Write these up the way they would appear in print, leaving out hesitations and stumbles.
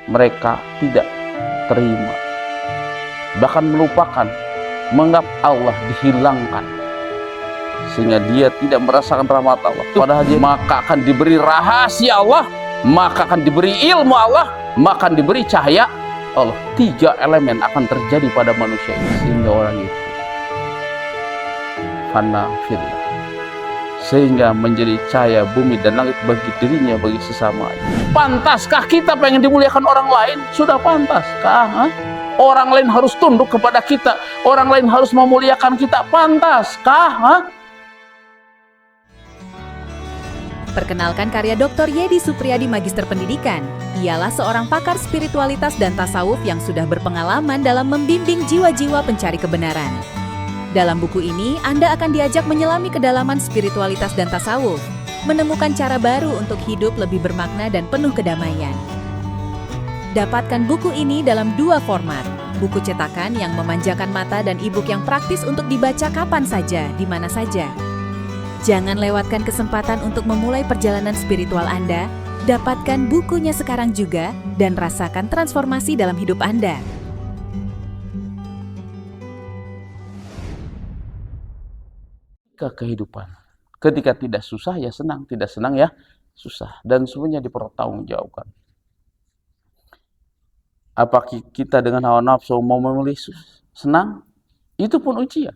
mereka tidak terima, bahkan melupakan, menganggap Allah dihilangkan, sehingga dia tidak merasakan rahmat Allah. Padahal dia maka akan diberi rahasia Allah, maka akan diberi ilmu Allah, maka akan diberi cahaya Allah. 3 elemen akan terjadi pada manusia ini, sehingga orang itu fana fillah, sehingga menjadi cahaya bumi dan langit bagi dirinya, bagi sesamanya. Pantaskah kita pengen dimuliakan orang lain? Sudah pantaskah? Orang lain harus tunduk kepada kita, orang lain harus memuliakan kita, pantaskah? Perkenalkan karya Dr. Yedi Supriyadi, Magister Pendidikan. Ialah seorang pakar spiritualitas dan tasawuf yang sudah berpengalaman dalam membimbing jiwa-jiwa pencari kebenaran. Dalam buku ini, Anda akan diajak menyelami kedalaman spiritualitas dan tasawuf, menemukan cara baru untuk hidup lebih bermakna dan penuh kedamaian. Dapatkan buku ini dalam 2 format, buku cetakan yang memanjakan mata dan e-book yang praktis untuk dibaca kapan saja, di mana saja. Jangan lewatkan kesempatan untuk memulai perjalanan spiritual Anda. Dapatkan bukunya sekarang juga dan rasakan transformasi dalam hidup Anda. Kehidupan, ketika tidak susah ya senang, tidak senang ya susah, dan semuanya dipertanggungjawabkan. Apakah kita dengan hawa nafsu mau memilih senang? Itu pun ujian.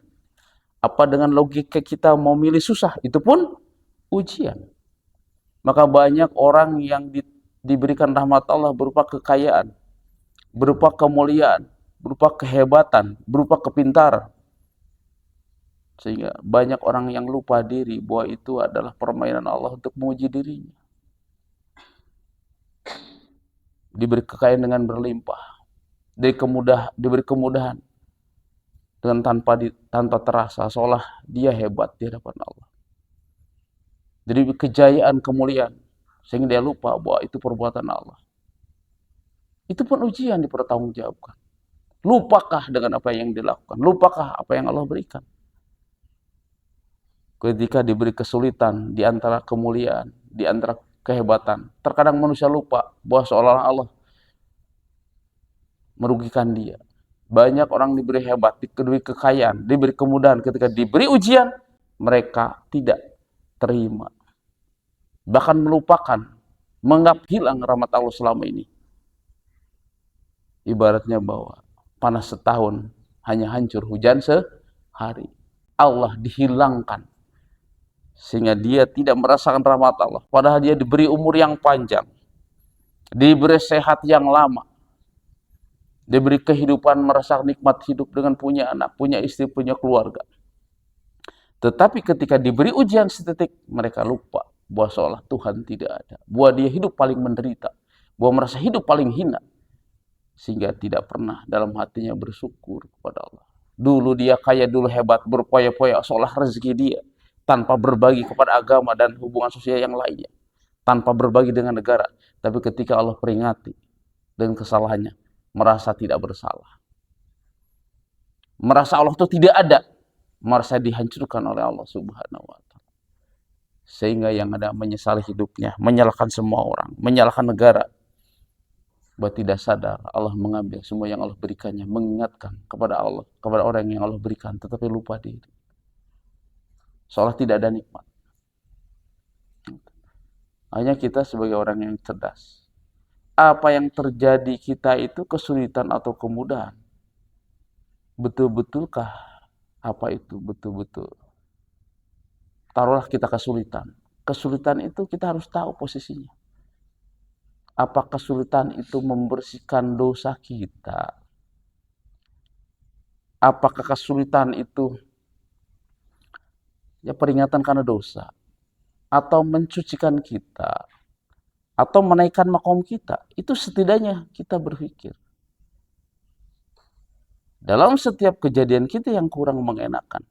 Apa dengan logika kita mau milih susah? Itu pun ujian. Maka banyak orang yang diberikan rahmat Allah berupa kekayaan, berupa kemuliaan, berupa kehebatan, berupa kepintaran. Sehingga banyak orang yang lupa diri bahwa itu adalah permainan Allah untuk menguji dirinya. Diberi kekayaan dengan berlimpah, diberi kemudahan dengan tanpa terasa, seolah dia hebat di hadapan Allah. Jadi kejayaan, kemuliaan, sehingga dia lupa bahwa itu perbuatan Allah. Itu pun ujian dipertanggungjawabkan. Lupakah dengan apa yang dilakukan? Lupakah apa yang Allah berikan? Ketika diberi kesulitan di antara kemuliaan, di antara kehebatan, terkadang manusia lupa bahwa seolah-olah Allah merugikan dia. Banyak orang diberi hebat, diberi kekayaan, diberi kemudahan, ketika diberi ujian, mereka tidak terima. Bahkan melupakan, menganggap hilang rahmat Allah selama ini. Ibaratnya bahwa panas setahun, hanya hancur hujan sehari. Allah dihilangkan, sehingga dia tidak merasakan rahmat Allah. Padahal dia diberi umur yang panjang, diberi sehat yang lama, diberi kehidupan, merasa nikmat hidup dengan punya anak, punya istri, punya keluarga. Tetapi ketika diberi ujian sedetik, mereka lupa bahwa seolah Tuhan tidak ada, bahwa dia hidup paling menderita, bahwa merasa hidup paling hina, sehingga tidak pernah dalam hatinya bersyukur kepada Allah. Dulu dia kaya, dulu hebat, berpoya-poya, seolah rezeki dia, tanpa berbagi kepada agama dan hubungan sosial yang lainnya, tanpa berbagi dengan negara. Tapi ketika Allah peringati dengan kesalahannya, merasa tidak bersalah, merasa Allah itu tidak ada, merasa dihancurkan oleh Allah Subhanahu wa Ta'ala, sehingga yang ada menyesali hidupnya, menyalahkan semua orang, menyalahkan negara, bahwa tidak sadar Allah mengambil semua yang Allah berikannya, mengingatkan kepada Allah, kepada orang yang Allah berikan, tetapi lupa diri, seolah tidak ada nikmat. Hanya kita sebagai orang yang cerdas, apa yang terjadi kita itu kesulitan atau kemudahan, betul-betulkah apa itu betul-betul? Taruhlah kita kesulitan. Kesulitan itu kita harus tahu posisinya. Apa kesulitan itu membersihkan dosa kita? Apakah kesulitan itu ya peringatan karena dosa? Atau mencucikan kita? Atau menaikkan makom kita? Itu setidaknya kita berpikir. Dalam setiap kejadian kita yang kurang mengenakan,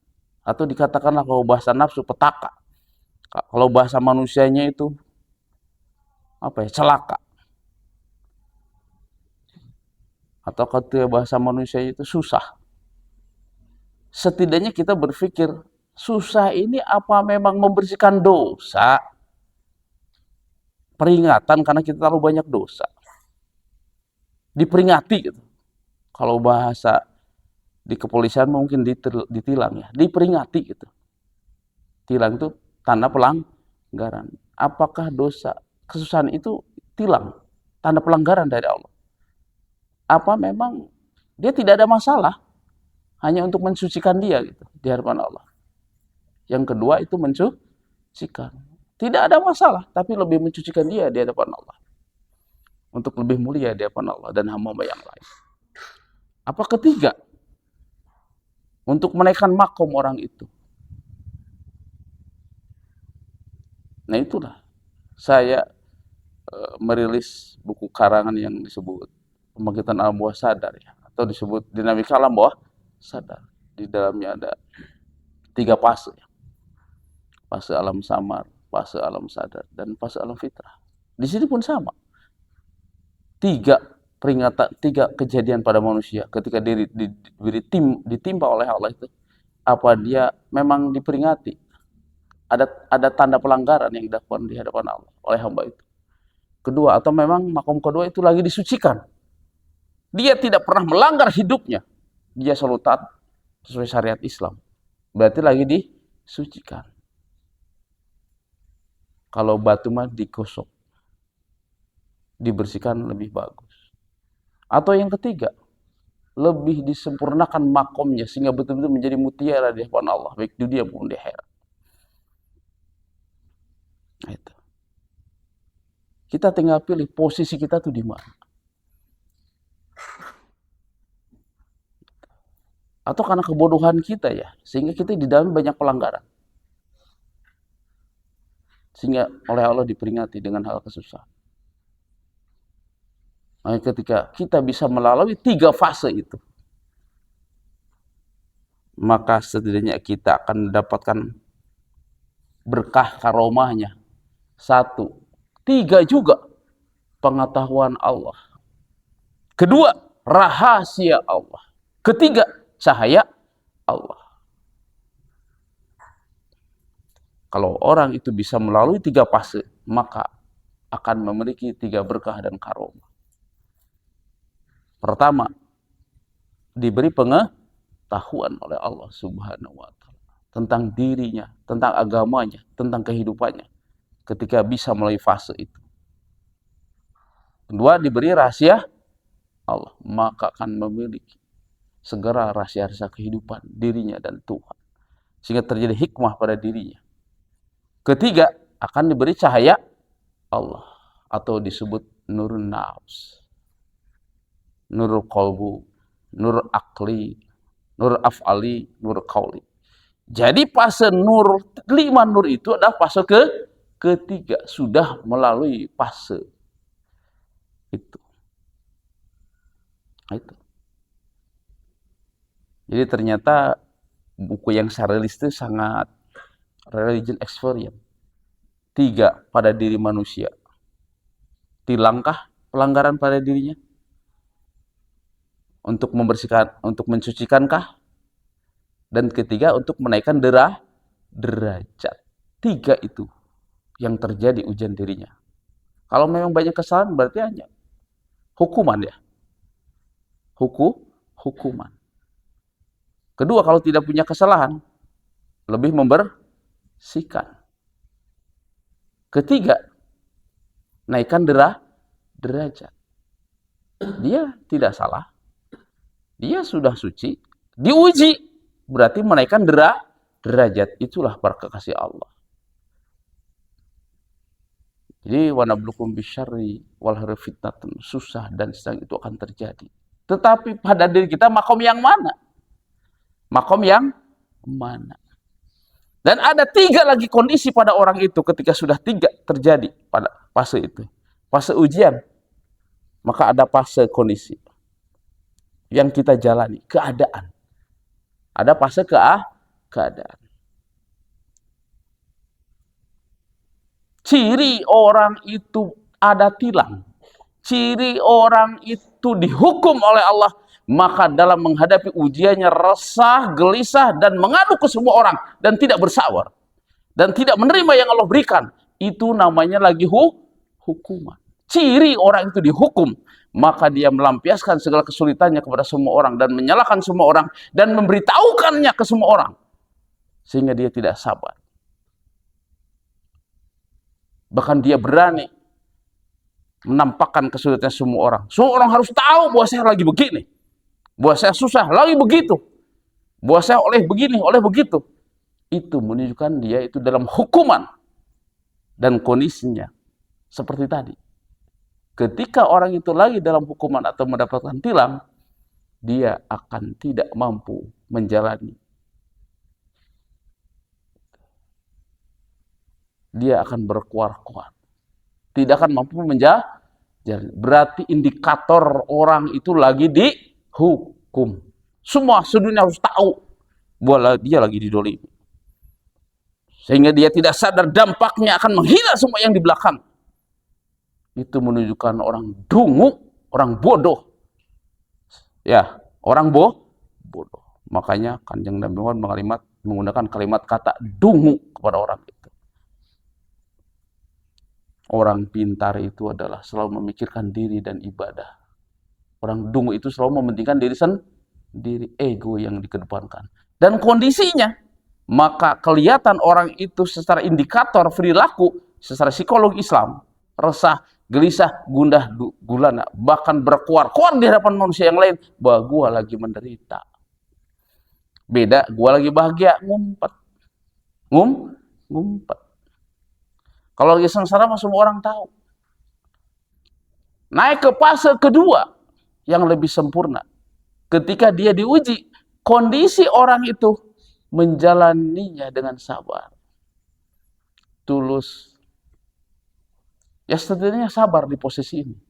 atau dikatakanlah kalau bahasa nafsu petaka, kalau bahasa manusianya itu celaka, atau kalau bahasa manusia itu susah. Setidaknya kita berpikir, susah ini apa memang membersihkan dosa? Peringatan karena kita terlalu banyak dosa. diperingati gitu. Kalau bahasa di kepolisian mungkin ditilang ya, diperingati gitu. Tilang itu tanda pelanggaran. Apakah dosa kesusahan itu tilang, tanda pelanggaran dari Allah? Apa memang dia tidak ada masalah, hanya untuk mensucikan dia gitu di hadapan Allah? Yang kedua itu mensucikan, tidak ada masalah, tapi lebih mensucikan dia di hadapan Allah, untuk lebih mulia di hadapan Allah dan hamba-hamba yang lain. Apa ketiga? Untuk menaikkan makom orang itu. Nah itulah saya merilis buku karangan yang disebut Pembangkitan Alam Bawah Sadar ya, atau disebut Dinamika Alam Bawah Sadar. Di dalamnya ada 3 fase ya. Fase alam samar, fase alam sadar, dan fase alam fitrah. Di sini pun sama. 3 kejadian pada manusia ketika ditimpa oleh Allah itu, apa dia memang diperingati, ada tanda pelanggaran yang dilakukan di hadapan Allah oleh hamba itu. Kedua, atau memang makom kedua itu lagi disucikan, dia tidak pernah melanggar hidupnya, dia selalu taat sesuai syariat Islam, berarti lagi disucikan. Kalau batu mah digosok, dibersihkan lebih bagus. Atau yang ketiga, lebih disempurnakan makomnya sehingga betul-betul menjadi mutiara di hadapan Allah, baik di dunia maupun di akhirat. Itu. Kita tinggal pilih posisi kita tuh di mana. Atau karena kebodohan kita ya, sehingga kita di dalam banyak pelanggaran, sehingga oleh Allah diperingati dengan hal kesusahan. Nah, ketika kita bisa melalui 3 fase itu, maka setidaknya kita akan mendapatkan berkah karomahnya. 1, 3 juga pengetahuan Allah. Kedua, rahasia Allah. Ketiga, cahaya Allah. Kalau orang itu bisa melalui 3 fase, maka akan memiliki 3 berkah dan karomah. Pertama, diberi pengetahuan oleh Allah Subhanahu wa Ta'ala tentang dirinya, tentang agamanya, tentang kehidupannya, ketika bisa melalui fase itu. Kedua, diberi rahasia Allah, maka akan memiliki segera rahasia-rahasia kehidupan dirinya dan Tuhan, sehingga terjadi hikmah pada dirinya. Ketiga, akan diberi cahaya Allah, atau disebut nurun nafs, nurul qalbu, nur akli, nur af'ali, nur qauli. Jadi fase nur, 5 nur itu adalah fase ketiga, sudah melalui fase itu. Itu. Jadi ternyata buku yang saya rilis itu sangat religion experience. 3 pada diri manusia. Tilangkah pelanggaran pada dirinya? Untuk membersihkan, untuk mensucikankah? Dan ketiga, untuk menaikkan derajat. 3 itu yang terjadi ujian dirinya. Kalau memang banyak kesalahan, berarti hanya hukuman ya. Hukuman. Kedua, kalau tidak punya kesalahan, lebih membersihkan. Ketiga, naikkan derajat. Dia tidak salah, dia sudah suci, diuji, berarti menaikkan derajat. Itulah para kekasih Allah. Jadi wa nabluukum bisyarri wal khairi fitnatun, susah dan sedang itu akan terjadi. Tetapi pada diri kita makom yang mana? Makom yang mana? Dan ada 3 lagi kondisi pada orang itu ketika sudah 3 terjadi pada fase itu. Fase ujian. Maka ada fase kondisi yang kita jalani, keadaan. Ada fase keadaan. Ciri orang itu ada tilang. Ciri orang itu dihukum oleh Allah, maka dalam menghadapi ujiannya resah, gelisah, dan mengadu ke semua orang, dan tidak bersawar, dan tidak menerima yang Allah berikan. Itu namanya lagi hukuman. Ciri orang itu dihukum, maka dia melampiaskan segala kesulitannya kepada semua orang dan menyalahkan semua orang dan memberitahukannya ke semua orang, sehingga dia tidak sabar. Bahkan dia berani menampakkan kesulitan semua orang. Semua orang harus tahu bahwa saya lagi begini, bahwa saya susah lagi begitu, bahwa saya oleh begini, oleh begitu. Itu menunjukkan dia itu dalam hukuman dan kondisinya seperti tadi. Ketika orang itu lagi dalam hukuman atau mendapatkan tilang, dia akan tidak mampu menjalani. Dia akan berkuar-kuar. Tidak akan mampu menjalani. Berarti indikator orang itu lagi dihukum. Semua sedunia harus tahu bahwa dia lagi didolimi. Sehingga dia tidak sadar dampaknya akan menghina semua yang di belakang. Itu menunjukkan orang dungu, orang bodoh. Ya, orang bodoh. Makanya Kanjeng Nabi Muhammad menggunakan kalimat kata dungu kepada orang itu. Orang pintar itu adalah selalu memikirkan diri dan ibadah. Orang dungu itu selalu mementingkan diri sendiri, ego yang dikedepankan. Dan kondisinya, maka kelihatan orang itu secara indikator perilaku, secara psikologi Islam, resah, gelisah, gundah, gulana, bahkan berkuar-kuar di hadapan manusia yang lain bahwa gua lagi menderita. Beda, gua lagi bahagia, ngumpet. Ngumpet. Kalau lagi sengsara semua orang tahu. Naik ke fase kedua yang lebih sempurna. Ketika dia diuji, kondisi orang itu menjalaninya dengan sabar, tulus. Ya setidaknya sabar di posisi ini.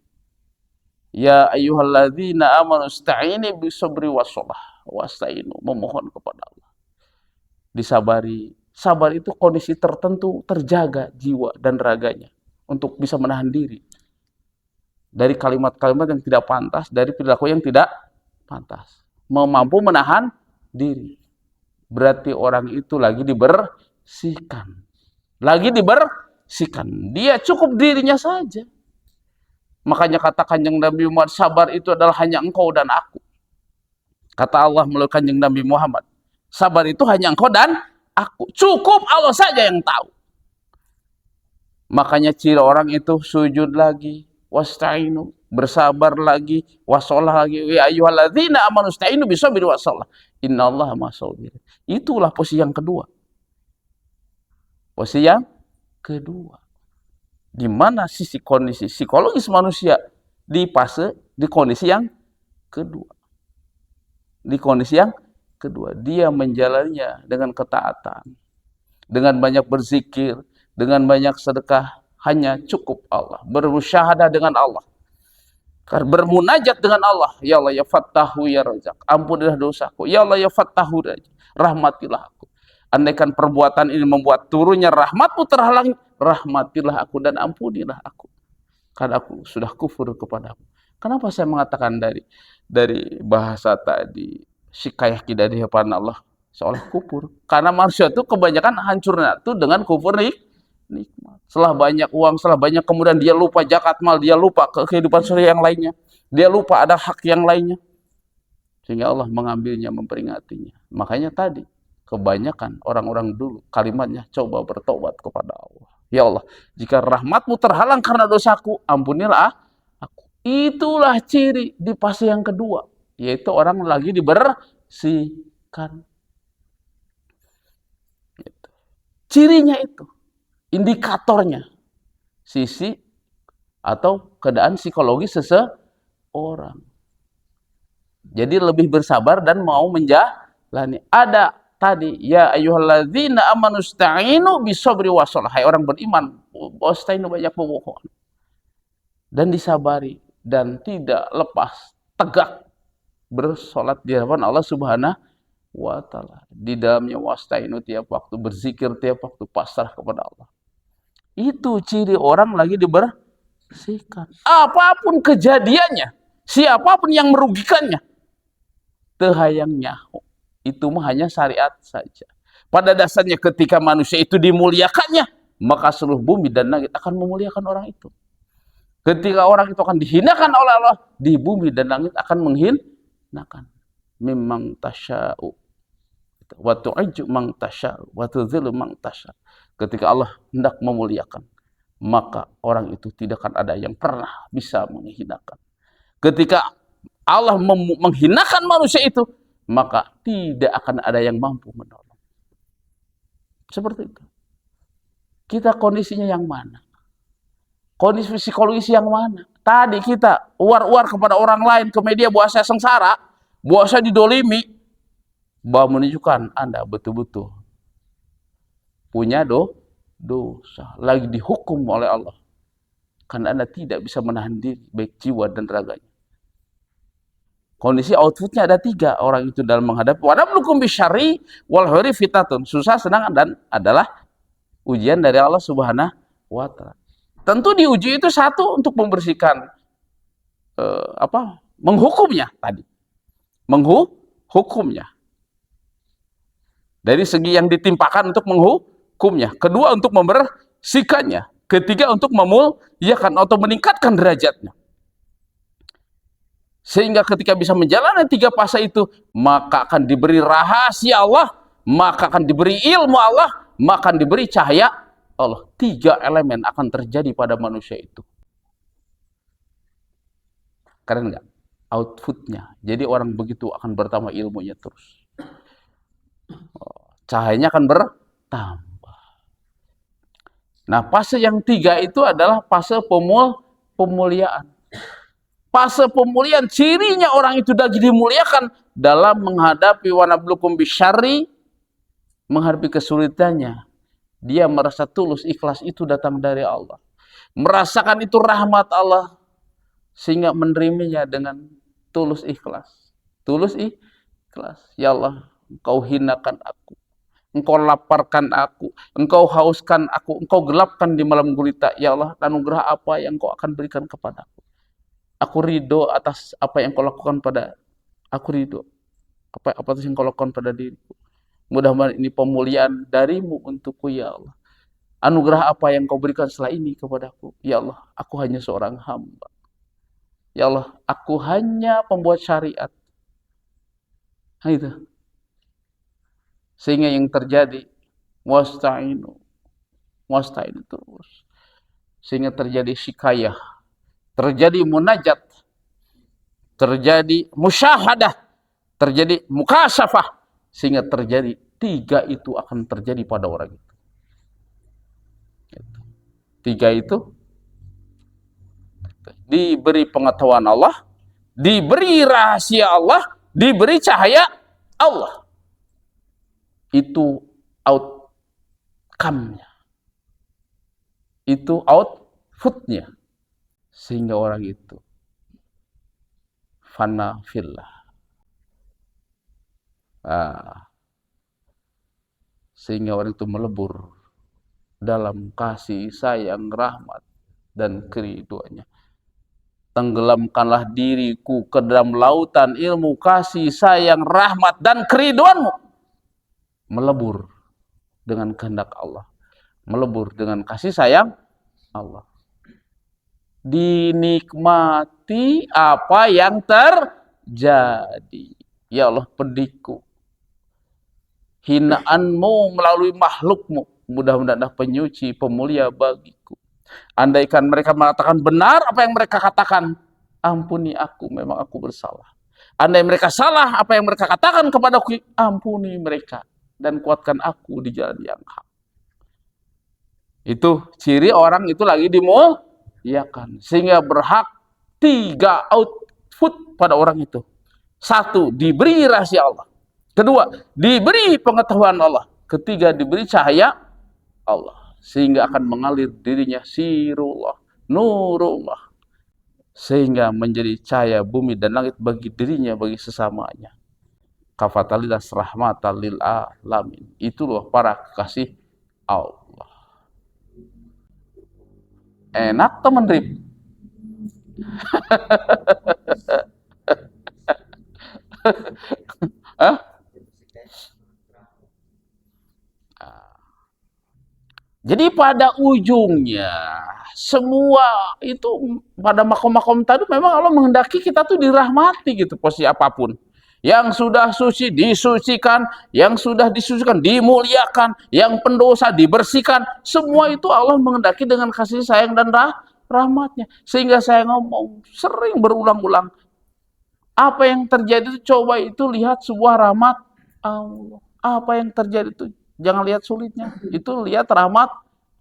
Ya ayyuhalladzina amanu ista'ini bisabri wassalah wasta'inu, memohon kepada Allah. Disabari. Sabar itu kondisi tertentu, terjaga jiwa dan raganya untuk bisa menahan diri dari kalimat-kalimat yang tidak pantas, dari perilaku yang tidak pantas. Mampu menahan diri. Berarti orang itu lagi dibersihkan. Lagi dibersihkan. Dia cukup dirinya saja. Makanya kata Kanjeng Nabi Muhammad, sabar itu adalah hanya engkau dan aku. Kata Allah melalui Kanjeng Nabi Muhammad, sabar itu hanya engkau dan aku. Cukup Allah saja yang tahu. Makanya ciri orang itu sujud lagi, wasta'inu, bersabar lagi, wassalah lagi, ya ayyuhalladzina amanu ista'inu bisabri wassalah. Innallaha ma'as-sabirin. Itulah posisi yang kedua. Posisi yang kedua. Di mana sisi kondisi psikologis manusia di kondisi yang kedua. Di kondisi yang kedua, dia menjalannya dengan ketaatan, dengan banyak berzikir, dengan banyak sedekah, hanya cukup Allah, bermusyahadah dengan Allah, bermunajat dengan Allah. Ya Allah ya Fattahu ya Razak, ampunilah dosaku. Ya Allah ya Fattahu, rahmatilah aku. Andaikan perbuatan ini membuat turunnya rahmatmu terhalang, rahmatilah aku dan ampunilah aku, karena aku sudah kufur kepadamu. Kenapa saya mengatakan dari bahasa tadi, syikayah kita di hadapan Allah seolah kufur? Karena manusia itu kebanyakan hancurnya itu dengan kufur nikmat. Setelah banyak uang, setelah banyak, kemudian dia lupa zakat mal, dia lupa kehidupan sosial yang lainnya, dia lupa ada hak yang lainnya, sehingga Allah mengambilnya, memperingatinya. Makanya tadi kebanyakan orang-orang dulu kalimatnya, coba bertobat kepada Allah. Ya Allah, jika rahmatmu terhalang karena dosaku, ampunilah aku. Itulah ciri di fase yang kedua, yaitu orang lagi dibersihkan. Cirinya itu, indikatornya, sisi atau keadaan psikologis seseorang. Jadi lebih bersabar dan mau menjalani. Ada tadi, ya ayyuhalladzina amanu ista'inu bisabri wassalah. Hai orang beriman, wasta'inu, banyak memohon dan disabari dan tidak lepas, tegak bersolat di hadapan Allah Subhanahu wa ta'ala. Di dalamnya wasta'inu, tiap waktu berzikir, tiap waktu pasrah kepada Allah. Itu ciri orang lagi dibersihkan. Apapun kejadiannya, siapapun yang merugikannya, tehayang nyaho. Itu mah hanya syariat saja. Pada dasarnya ketika manusia itu dimuliakannya, maka seluruh bumi dan langit akan memuliakan orang itu. Ketika orang itu akan dihinakan oleh Allah, di bumi dan langit akan menghinakan. Mimman tasya'u wa tu'izzu man tasya'u wa tudhillu man tasya'u. Ketika Allah hendak memuliakan, maka orang itu tidak akan ada yang pernah bisa menghinakan. Ketika Allah menghinakan manusia itu, maka tidak akan ada yang mampu menolong. Seperti itu. Kita kondisinya yang mana? Kondisi psikologis yang mana? Tadi kita uar-uar kepada orang lain ke media bahwa saya sengsara, bahwa saya didolimi, bahwa menunjukkan Anda betul-betul punya dosa, lagi dihukum oleh Allah. Karena Anda tidak bisa menahan diri, baik jiwa dan raganya. Kondisi outputnya ada 3 orang itu dalam menghadapi wanablukum bisyarri wal khairi fitnatun. Susah, senang, dan adalah ujian dari Allah Subhanahu wa Ta'ala. Tentu diuji itu satu untuk membersihkan menghukumnya tadi. Menghukumnya. Dari segi yang ditimpakan untuk menghukumnya. Kedua, untuk membersihkannya. Ketiga, untuk memuliakan atau meningkatkan derajatnya. Sehingga ketika bisa menjalani 3 fase itu, maka akan diberi rahasia Allah, maka akan diberi ilmu Allah, maka akan diberi cahaya Allah. 3 elemen akan terjadi pada manusia itu. Keren nggak? Outputnya. Jadi orang begitu akan bertambah ilmunya terus. Cahayanya akan bertambah. Nah, fase yang 3 itu adalah fase pemuliaan. Fase pemuliaan, cirinya orang itu lagi dimuliakan dalam menghadapi wanablukum bisyarri, menghadapi kesulitannya. Dia merasa tulus, ikhlas itu datang dari Allah. Merasakan itu rahmat Allah, sehingga menerimanya dengan tulus ikhlas. Tulus ikhlas. Ya Allah, Engkau hinakan aku. Engkau laparkan aku. Engkau hauskan aku. Engkau gelapkan di malam gulita. Ya Allah, anugerah apa yang Engkau akan berikan kepadaku. Aku ridho atas apa yang Kau lakukan pada aku, ridho apa yang Kau lakukan pada diriku. Mudah-mudahan ini pemuliaan darimu untukku, ya Allah. Anugerah apa yang Kau berikan setelah ini kepadaku. Ya Allah, aku hanya seorang hamba. Ya Allah, aku hanya pembuat syariat. Nah, itu. Sehingga yang terjadi, wasta'inu terus. Sehingga terjadi syikayah, terjadi munajat, terjadi musyahadah, terjadi mukasyafah. Sehingga terjadi 3 itu akan terjadi pada orang itu. 3 itu diberi pengetahuan Allah, diberi rahasia Allah, diberi cahaya Allah. Itu outcome-nya. Itu output-nya. Sehingga orang itu fana fillah. Sehingga orang itu melebur dalam kasih, sayang, rahmat, dan keriduannya. Tenggelamkanlah diriku ke dalam lautan ilmu, kasih, sayang, rahmat, dan keriduanmu. Melebur dengan kehendak Allah. Melebur dengan kasih sayang Allah. Dinikmati apa yang terjadi. Ya Allah, pedihku, hinaanmu melalui makhlukmu, mudah-mudahan penyuci, pemulia bagiku. Andaikan mereka mengatakan benar apa yang mereka katakan, ampuni aku, memang aku bersalah. Andai mereka salah apa yang mereka katakan kepadaku, ampuni mereka dan kuatkan aku di jalan yang hak. Itu ciri orang itu lagi dimuliakan, sehingga berhak 3 output pada orang itu. 1, diberi rahasia Allah. Kedua, diberi pengetahuan Allah. Ketiga, diberi cahaya Allah. Sehingga akan mengalir dirinya sirullah, nurullah. Sehingga menjadi cahaya bumi dan langit bagi dirinya, bagi sesamanya. Kafatalilah rahmatan lil alamin. Itulah para kekasih Allah. Enak teman Rip. Jadi pada ujungnya semua itu pada makom-makom tadi memang Allah menghendaki kita tuh dirahmati gitu, posisi apapun. Yang sudah suci disucikan, yang sudah disucikan dimuliakan, yang pendosa dibersihkan. Semua itu Allah menghendaki dengan kasih sayang dan rahmatnya. Sehingga saya ngomong sering berulang-ulang, apa yang terjadi itu coba itu lihat sebuah rahmat Allah. Apa yang terjadi itu jangan lihat sulitnya, itu lihat rahmat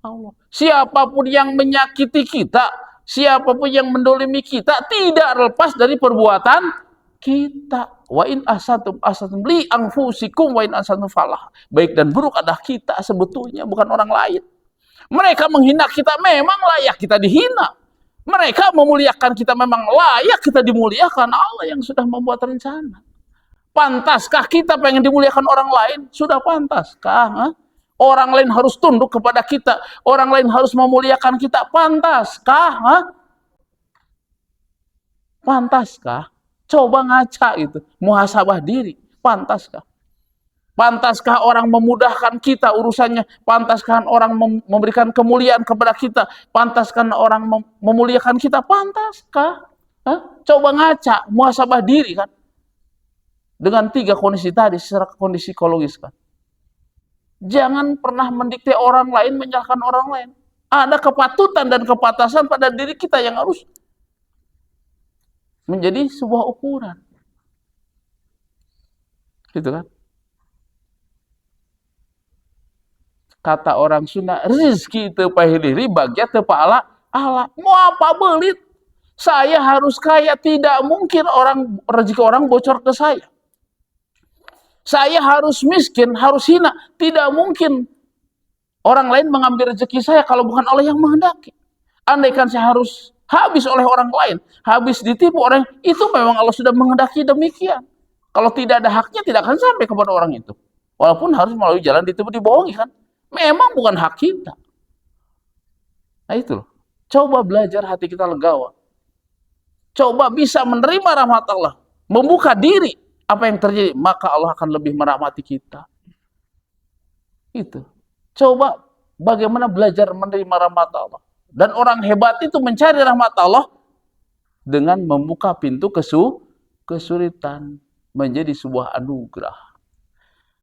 Allah. Siapapun yang menyakiti kita, siapapun yang mendolimi kita, tidak lepas dari perbuatan kita. Wa in asatum li anfusikum wa in asatum falah. Baik dan buruk adalah kita sebetulnya, bukan orang lain. Mereka menghina kita, memang layak kita dihina. Mereka memuliakan kita, memang layak kita dimuliakan. Allah yang sudah membuat rencana. Pantaskah kita pengen dimuliakan orang lain? Sudah pantaskah? Ha? Orang lain harus tunduk kepada kita. Orang lain harus memuliakan kita. Pantaskah? Ha? Pantaskah? Coba ngaca itu. Muhasabah diri. Pantaskah? Pantaskah orang memudahkan kita urusannya? Pantaskah orang memberikan kemuliaan kepada kita? Pantaskah orang memuliakan kita? Pantaskah? Hah? Coba ngaca, muhasabah diri kan? Dengan 3 kondisi tadi, secara kondisi psikologis kan? Jangan pernah mendikte orang lain, menyalahkan orang lain. Ada kepatutan dan kepatasan pada diri kita yang harus menjadi sebuah ukuran. Gitu kan? Kata orang Sunda, rezeki teu pahilih bagja teu paala ala. Mau apa belit? Saya harus kaya, tidak mungkin rezeki orang bocor ke saya. Saya harus miskin, harus hina, tidak mungkin orang lain mengambil rezeki saya kalau bukan Allah yang menghendaki. Andaikan saya harus habis oleh orang lain, habis ditipu orang, itu memang Allah sudah menghendaki demikian. Kalau tidak ada haknya, tidak akan sampai kepada orang itu. Walaupun harus melalui jalan ditipu, dibohongi kan. Memang bukan hak kita. Nah itu loh. Coba belajar hati kita legawa. Coba bisa menerima rahmat Allah. Membuka diri apa yang terjadi. Maka Allah akan lebih merahmati kita. Itu. Coba bagaimana belajar menerima rahmat Allah. Dan orang hebat itu mencari rahmat Allah dengan membuka pintu kesulitan. Menjadi sebuah anugerah.